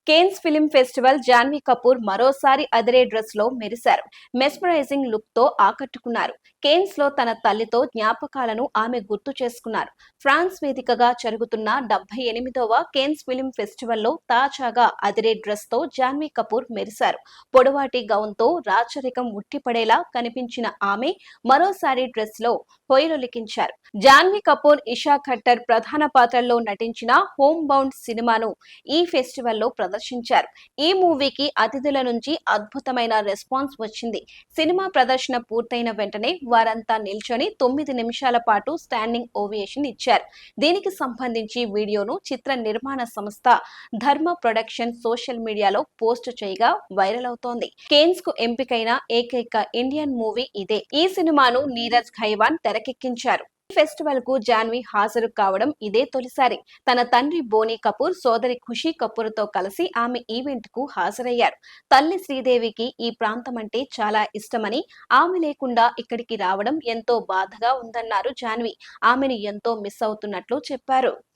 Cannes film festival Janhvi Kapoor మరోసారి అదిరే dress లో మెరిశారు. మెస్మరైజింగ్ లుక్ తో ఆకట్టుకున్నారు. కేన్స్ లో తన తల్లితో జ్ఞాపకాలను ఆమె గుర్తు చేసుకున్నారు. ఫ్రాన్స్ వేదికగా జరుగుతున్న 78వ కేన్స్ ఫిల్మ్ ఫెస్టివల్ లో తాజాగా అదిరే డ్రెస్ తో జాన్వీ కపూర్ మెరిశారు. పొడవాటి గౌన్ తో రాచరికం ఉట్టిపడేలా కనిపించిన ఆమె మరోసారి డ్రెస్ లో హొయలులికించారు. జాన్వీ కపూర్, ఇషా ఖట్టర్ ప్రధాన పాత్రల్లో నటించిన హోమ్ బౌండ్ సినిమాను ఈ ఫెస్టివల్ లో ప్రదర్శించారు. ఈ మూవీకి అతిథుల నుంచి అద్భుతమైన రెస్పాన్స్ వచ్చింది. సినిమా ప్రదర్శన పూర్తయిన వెంటనే వారంతా నిల్చొని 9 నిమిషాల పాటు స్టాండింగ్ ఓవియేషన్ ఇచ్చారు. దీనికి సంబంధించి వీడియోను చిత్ర నిర్మాణ సంస్థ ధర్మ ప్రొడక్షన్ సోషల్ మీడియాలో పోస్ట్ చేయగా వైరల్ అవుతోంది. కేన్స్ కు ఎంపికైన ఏకైక ఇండియన్ మూవీ ఇదే. ఈ సినిమాను నీరజ్ ఖైవాన్ తెరకెక్కించారు. ఈ ఫెస్టివల్ కు జాన్వీ హాజరు కావడం ఇదే తొలిసారి. తన తండ్రి బోనీ కపూర్, సోదరి ఖుషీ కపూర్ తో కలిసి ఆమె ఈవెంట్ కు హాజరయ్యారు. తల్లి శ్రీదేవికి ఈ ప్రాంతం అంటే చాలా ఇష్టమని, ఆమె లేకుండా ఇక్కడికి రావడం ఎంతో బాధగా ఉందన్నారు జాన్వీ. ఆమెను ఎంతో మిస్ అవుతున్నట్లు చెప్పారు.